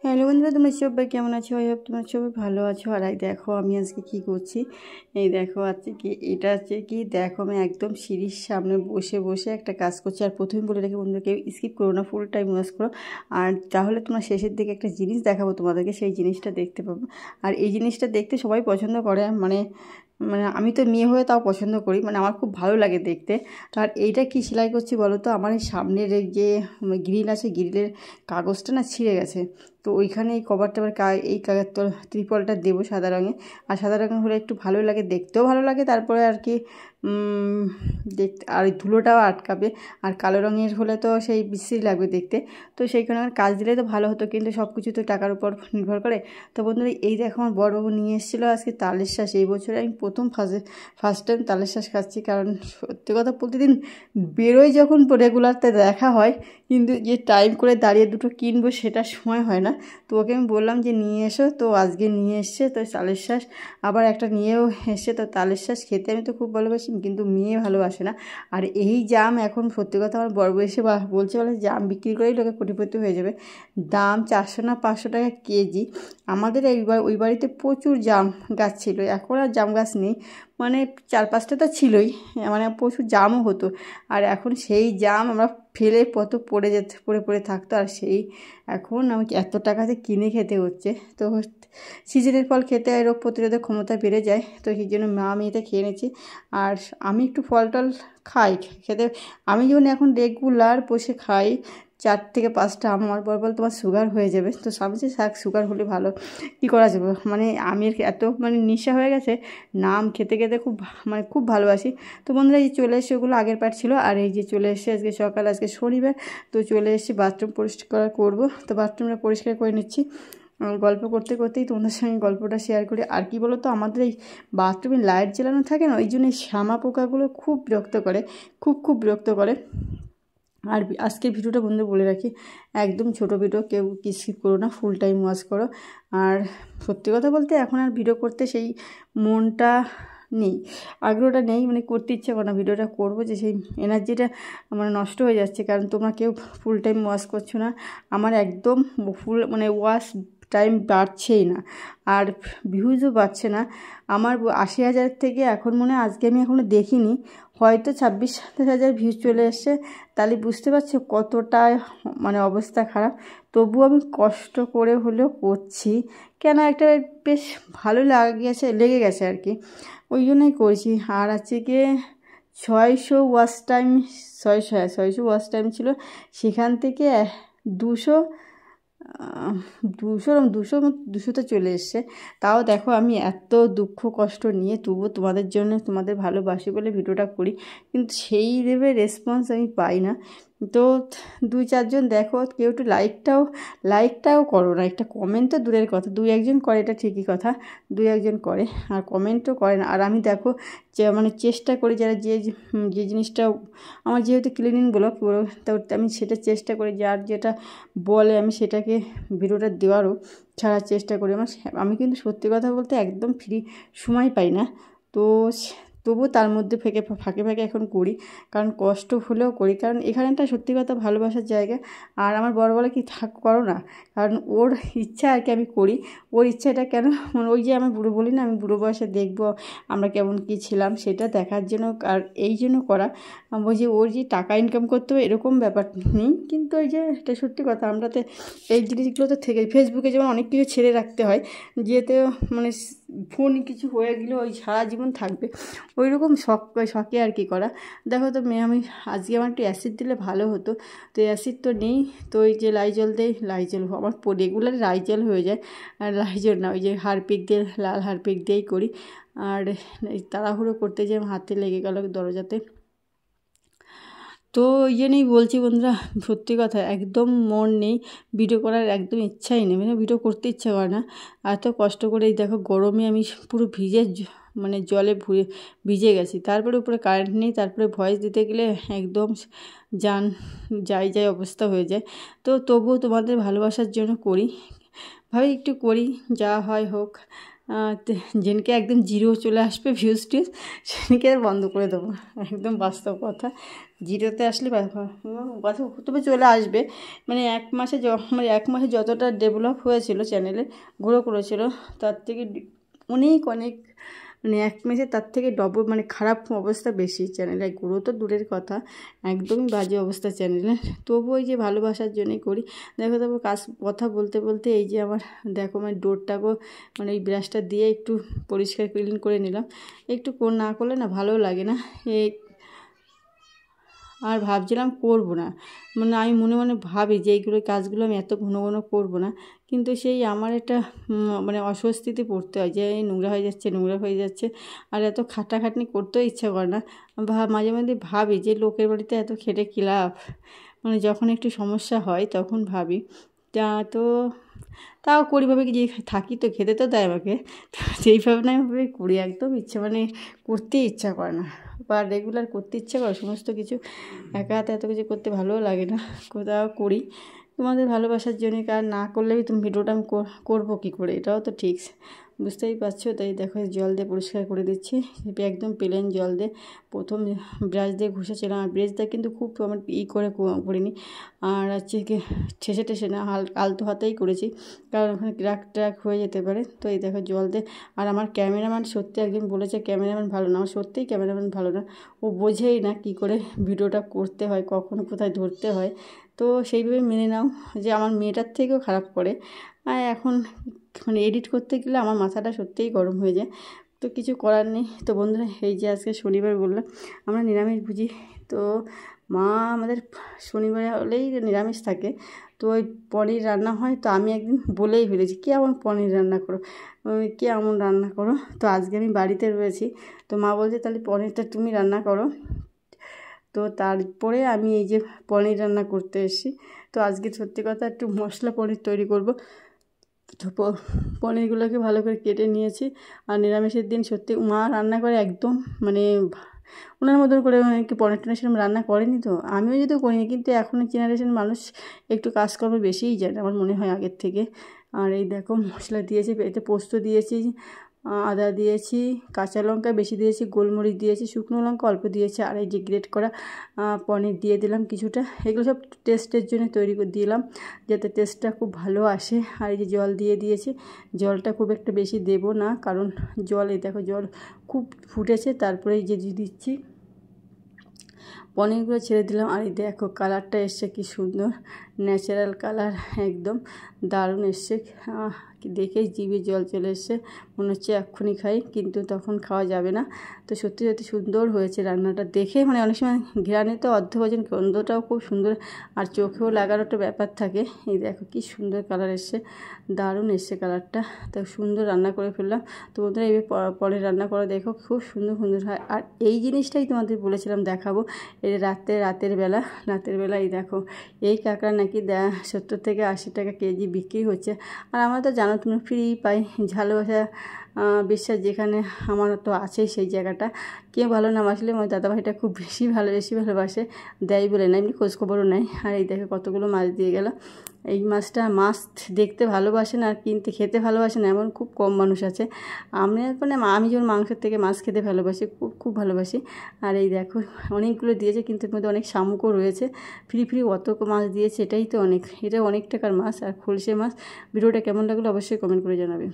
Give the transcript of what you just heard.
Hello বন্ধুরা, তোমরা সবাই কেমন আছো? আই হোপ তোমরা সবাই ভালো আছো। আর এই দেখো আমি আজকে কী করছি, এই দেখো আজকে কি এটা হচ্ছে কি দেখো, আমি একদম সিঁড়ির সামনে বসে বসে একটা কাজ করছি। আর প্রথমে বলে রাখি বন্ধুরা, কেউ স্কিপ করো না, ফুল টাইম ওয়াচ করো। আর তাহলে তোমরা শেষের দিকে একটা জিনিস দেখাবো তোমাদেরকে, সেই জিনিসটা দেখতে পাবো। আর এই জিনিসটা দেখতে সবাই পছন্দ করে, মানে মানে আমি তো মেয়ে হয়ে তাও পছন্দ করি, মানে আমার খুব ভালো লাগে দেখতে। আর এইটা কি সেলাই করছি বলো তো, আমার এই সামনের এই যে গ্রিল আছে, গ্রিলের কাগজটা না ছিঁড়ে গেছে। তো ওইখানে এই কভারটা এই ত্রিপলটা দেবো সাদা রঙে। আর সাদা রঙের হলে একটু ভালো লাগে, দেখতেও ভালো লাগে। তারপরে আর কি দেখতে আর ওই ধুলোটাও আটকাবে। আর কালো রঙের হলে তো সেই বিশ্রী লাগবে দেখতে। তো সেইখানে আমার কাজ দিলে তো ভালো হতো, কিন্তু সব কিছু তো টাকার উপর নির্ভর করে। তো বন্ধুরা, এই দেখো আমার বড়বাবু নিয়ে এসেছিলো আজকে তালের শাঁস। এই বছরে আমি প্রথম ফার্স্ট টাইম তালের শাঁস খাচ্ছি। কারণ সত্যি কথা প্রতিদিন বেরোই যখন রেগুলারতে দেখা হয়, কিন্তু যে টাইম করে দাঁড়িয়ে দুটো কিনবো সেটা সময় হয় না। তো ওকে আমি বললাম যে নিয়ে এসো, তো আজকে নিয়ে এসছে। তো তালের শাঁস আবার একটা নিয়েও এসছে। তো তালের শাঁস খেতে আমি তো খুব ভালোবাসি, কিন্তু মেয়ে ভালোবাসে না। আর এই জাম এখন সত্যি কথা আমার বড় এসে বলছে, বলে জাম বিক্রি করেই লোকে কোটিপতি হয়ে যাবে। দাম 400 না 500 টাকা কেজি। আমাদের ওই বাড়িতে প্রচুর জাম গাছ ছিল, এখন আর জাম গাছ নেই। মানে 4-5টা তো ছিলই, মানে প্রচুর জামও হতো। আর এখন সেই জাম আমরা ফেলে কত পড়ে থাকতো। আর সেই এখন আমাকে এত টাকাতে কিনে খেতে হচ্ছে। তো সিজনের ফল খেতে রোগ প্রতিরোধের ক্ষমতা বেড়ে যায়, তো সেই জন্য আমি এটা খেয়ে নিয়েছি। আর আমি একটু ফল টল খাই খেতে। আমি যেমন এখন রেগুলার বসে খাই 4 থেকে 5টা আম। আমার বর বল তোমার সুগার হয়ে যাবে। তো সামনে সুগার হলে ভালো, কী করা যাবে। মানে আমের এত মানে নেশা হয়ে গেছে, নাম খেতে খেতে খুব ভালোবাসি। তো বন্ধুরা, এই চলে এসে ওগুলো আগের পার্ট ছিল। আর এই যে চলে এসে আজকে সকাল, আজকে শনিবার, তো চলে এসে বাথরুম পরিষ্কার করবো। তো বাথরুমটা পরিষ্কার করে নিচ্ছি। গল্প করতে করতেই তোমাদের সঙ্গে গল্পটা শেয়ার করি। আর কি বলো তো, আমাদের এই বাথরুমে লাইট জ্বালানো থাকে না, ওই জন্য এই শ্যামা পোকাগুলো খুব বিরক্ত করে, খুব বিরক্ত করে। আর আজকের ভিডিওটা বন্ধু বলে রাখি, একদম ছোট ভিডিও, কেউ স্কিপ করো না, ফুল টাইম ওয়াচ করো। আর সত্যি কথা বলতে এখন আর ভিডিও করতে সেই মনটা নেই, আগ্রহটা নেই, মানে করতে ইচ্ছে করে না। ভিডিওটা করবো যে সেই এনার্জিটা মানে নষ্ট হয়ে যাচ্ছে, কারণ তোমরা কেউ ফুল টাইম ওয়াচ করছো না। আমার একদম ফুল মানে ওয়াচ টাইম বাড়ছেই না, আর ভিউজও বাড়ছে না। আমার 80,000 থেকে এখন মনে হয়, আজকে আমি এখনও দেখিনি, হয়তো 26-27 ভিউজ চলে এসছে। তাহলে বুঝতে পারছো কতটা মানে অবস্থা খারাপ। তবুও আমি কষ্ট করে হলেও করছি, কেন একটা বেশ ভালো লেগে গেছে আর কি, ওই জন্যই করছি। আর আছে গিয়ে 600 ওয়াচ টাইম, 600 ওয়াচ টাইম ছিল, সেখান থেকে 200 200তে চলে এসছে। তাও দেখো আমি এত দুঃখ কষ্ট নিয়ে তবুও তোমাদের জন্য, তোমাদের ভালোবাসি বলে ভিডিওটা করি, কিন্তু সেই লেভেলের রেসপন্স আমি পাই না। তো 2-4 জন দেখো, কেউ একটু লাইকটাও করো না, একটা কমেন্ট তো দূরের কথা, 2-1 জন করে এটা ঠিকই কথা, 2-1 জন করে, আর কমেন্টও করে না। আর আমি দেখো যে মানে চেষ্টা করি, যারা যে জিনিসটা আমার যেহেতু ক্লিনিং ব্লগ, তো আমি সেটা চেষ্টা করি, যার যেটা বলে আমি সেটাকে ভিডিওটা দেওয়ারও ছাড়ার চেষ্টা করি। আমি কিন্তু সত্যি কথা বলতে একদম ফ্রি সময় পাই না। তো তবুও তার মধ্যে ফাঁকে এখন করি, কারণ কষ্ট হলেও করি, কারণ এখানেটা সত্যি কথা ভালোবাসার জায়গা। আর আমার বড় বলে কি করো না, কারণ ওর ইচ্ছা আর কি আমি করি। ওর ইচ্ছাটা কেন, মানে ওই যে আমি বুড়ো বলি না, আমি বুড়ো বয়সে দেখবো আমরা কেমন কী ছিলাম, সেটা দেখার জন্য। আর এই জন্য করা, ওই যে ওর যে টাকা ইনকাম করতে হবে এরকম ব্যাপার নেই, কিন্তু ওই যে এটা সত্যি কথা, আমরাতে এই জিনিসগুলো তো থেকে ফেসবুকে যেমন অনেক কিছু ছেড়ে রাখতে হয়, যেতে মানে ফোন কিছু হয়ে গেলেও ওই সারা জীবন থাকবে, ওই রকম শখে আর কি করা। দেখো তো আমি আজকে আমার একটু অ্যাসিড দিলে ভালো হতো, তো অ্যাসিড তো নেই। তো ওই যে লাইজল দেয়, লাইজল আমার রেগুলার লাইজল হয়ে যায়। আর লাইজল না, ওই যে হারপিক দিয়ে, লাল হারপিক দিয়েই করি। আর তাড়াহুড়ো করতে যেয়ে হাতে লেগে গেল দরজাতে। তো ওই জন্যই বলছি বন্ধুরা, সত্যি কথা একদম মন নেই, ভিডিও করার একদম ইচ্ছাই নেই, মানে ভিডিও করতে ইচ্ছা করে না। এত কষ্ট করে এই দেখো গরমে আমি পুরো মানে জলে ভিজে গেছি, তারপরে উপরে কারেন্ট নেই, তারপরে ভয়েস দিতে গেলে একদম যান যাই অবস্থা হয়ে যায়। তো তবুও তোমাদের ভালোবাসার জন্য করি, ভাবি একটু করি, যা হয় হোক। যেদিনকে একদম জিরো চলে আসবে ভিউজ টিউজ সেদিনকে বন্ধ করে দেবো, একদম বাস্তব কথা। জিরোতে আসলে তবে চলে আসবে, মানে এক মাসে যতটা ডেভেলপ হয়েছিল চ্যানেলে, গ্রো করেছিল, তার থেকে অনেক অনেক মানে এক মাসে তার থেকে ডবল মানে খারাপ অবস্থা বেশি চ্যানেলে। গ্রো তো দূরের কথা, একদমই বাজে অবস্থা চ্যানেলের। তবু ওই যে ভালোবাসার জন্যই করি। দেখো তারপর কথা বলতে বলতে এই যে আমার দেখো মানে ডোরটাকেও মানে এই ব্রাশটা দিয়ে একটু পরিষ্কার ক্লিন করে নিলাম। একটু না করলে না ভালো লাগে না। আর ভাবছিলাম করবো না, মানে আমি মনে মনে ভাবি যে এইগুলো কাজগুলো আমি এত ঘন ঘন করবো না, কিন্তু সেই আমার একটা মানে অস্বস্তিতে পড়তে হয় যে নোংরা হয়ে যাচ্ছে আর এত খাটাখাটনি করতেও ইচ্ছা করে না। মাঝে মাঝে ভাবি যে লোকের বাড়িতে এত খেটে কী লাভ, মানে যখন একটু সমস্যা হয় তখন ভাবি তো তাও করি ভাবে কি যে থাকি তো খেতে তো দেয় আমাকে, তো সেইভাবে না আমি করি, একদম মানে করতেই ইচ্ছা করে না বা রেগুলার করতে ইচ্ছা করে সমস্ত কিছু। একা হাতে এত কিছু করতে ভালোও লাগে না, কোথাও করি তোমাদের ভালোবাসার জন্য। কার না করলেই তুমি ভিডিওটা আমি করবো কী করে, এটাও তো ঠিক বুঝতেই পারছো। তাই দেখো জল দিয়ে পরিষ্কার করে দিচ্ছি, একদম প্লেন জল দিয়ে। প্রথম ব্রাশ দিয়ে ঘষেছিলাম, আর ব্রাশটা কিন্তু খুব আমার করে করিনি, আর হচ্ছে কি ঠেসে না আলতো হাতেই করেছি, কারণ ওখানে ক্র্যাক হয়ে যেতে পারে। তো এই দেখো জল দিয়ে। আর আমার ক্যামেরাম্যান সত্যি একদিন বলেছে ক্যামেরাম্যান ভালো না, আমার সত্যিই ক্যামেরাম্যান ভালো না, ও বোঝেই না কী করে ভিডিওটা করতে হয়, কখন কোথায় ধরতে হয়। তো সেইভাবে মেনে নাও যে আমার মেয়েটার থেকেও খারাপ করে। আর এখন মানে এডিট করতে গেলে আমার মাথাটা সত্যিই গরম হয়ে যায়, তো কিছু করার নেই। তো বন্ধুরা এই যে আজকে শনিবার বললাম আমরা নিরামিষ বুঝি, তো মা আমাদের শনিবার হলেই নিরামিষ থাকে, তো ওই পনির রান্না হয়। তো আমি একদিন বলেই ফেলেছি কে এমন পনির রান্না করো, কে এমন রান্না করো। তো আজকে আমি বাড়িতে রয়েছি, তো মা বলছে তাহলে পনিরটা তুমি রান্না করো। তো তারপরে আমি এই যে পনির রান্না করতে এসেছি। তো আজকে সত্যি কথা একটু মশলা পনির তৈরি করব। তো পনিরগুলোকে ভালো করে কেটে নিয়েছি। আর নিরামিষের দিন সত্যি মা রান্না করে একদম মানে ওনার মতন করে কি পনির টনির সেরকম রান্না করেনি, তো আমিও যদি করিনি, কিন্তু এখনও জেনারেশন মানুষ একটু কাজকর্ম বেশিই জানে আমার মনে হয় আগের থেকে। আর এই দেখো মশলা দিয়েছি, এতে পোস্ত দিয়েছি, আদা দিয়েছি, কাঁচা লঙ্কা বেশি দিয়েছি, গোলমরিচ দিয়েছি, শুকনো লঙ্কা অল্প দিয়েছি, আর এই যে গ্রেট করা পনির দিয়ে দিলাম কিছুটা। এগুলো সব টেস্টের জন্য তৈরি করে দিলাম যাতে টেস্টটা খুব ভালো আসে। আর এই যে জল দিয়ে দিয়েছি, জলটা খুব একটা বেশি দেব না, কারণ এই দেখো জল খুব ফুটেছে। তারপরে এই যে দিচ্ছি পনিরগুলো ছেড়ে দিলাম। আর এই দেখো কালারটা এসছে কি সুন্দর, ন্যাচারাল কালার, একদম দারুণ এসছে। দেখেই জিভে জল চলে এসছে, মনে হচ্ছে এক্ষুনি খাই, কিন্তু তখন খাওয়া যাবে না। তো সত্যি সত্যি সুন্দর হয়েছে রান্নাটা দেখে, মানে অনেক সময় ঘ্রাণে তো অর্ধভোজন, গন্ধটাও খুব সুন্দর, আর চোখেও লাগার একটা ব্যাপার থাকে। এই দেখো কি সুন্দর কালার এসছে, দারুণ এসছে কালারটা। তো সুন্দর রান্না করে ফেললাম। তো বন্ধুরা এইভাবে পরে রান্না করে দেখো, খুব সুন্দর সুন্দর হয়। আর এই জিনিসটাই তোমাদের বলেছিলাম দেখাবো, এই রাতের বেলা এই দেখো এই কাঁকড়া নাকি 70 থেকে 80 টাকা কেজি বিক্রি হচ্ছে। আর আমরা তো জানো তুমি ফ্রি পাই, ভালোবাসা বিশ্বাস যেখানে আমার তো আছেই সেই জায়গাটা। কেউ ভালো না বাসলে আমার দাদাভাইটা খুব বেশি ভালোবাসে, দেয় বলে না, এমনি খোঁজখবরও নেয়। আর এই দেখে কতগুলো মাছ দিয়ে গেল। এই মাছ দেখতে ভালোবাসে না, আর কিনতে খেতে ভালোবাসে না এমন খুব কম মানুষ আছে। আমি যেমন মাংসের থেকে মাছ খেতে ভালোবাসি, খুব ভালোবাসি। আর এই দেখো অনেকগুলো দিয়েছে, কিন্তু এর মধ্যে অনেক শামুকও রয়েছে। ফ্রি অত মাছ দিয়েছে, এটাই তো অনেক, এটা অনেক টাকার মাছ। আর খলসে মাছ। ভিডিওটা কেমন লাগলো অবশ্যই কমেন্ট করে জানাবে।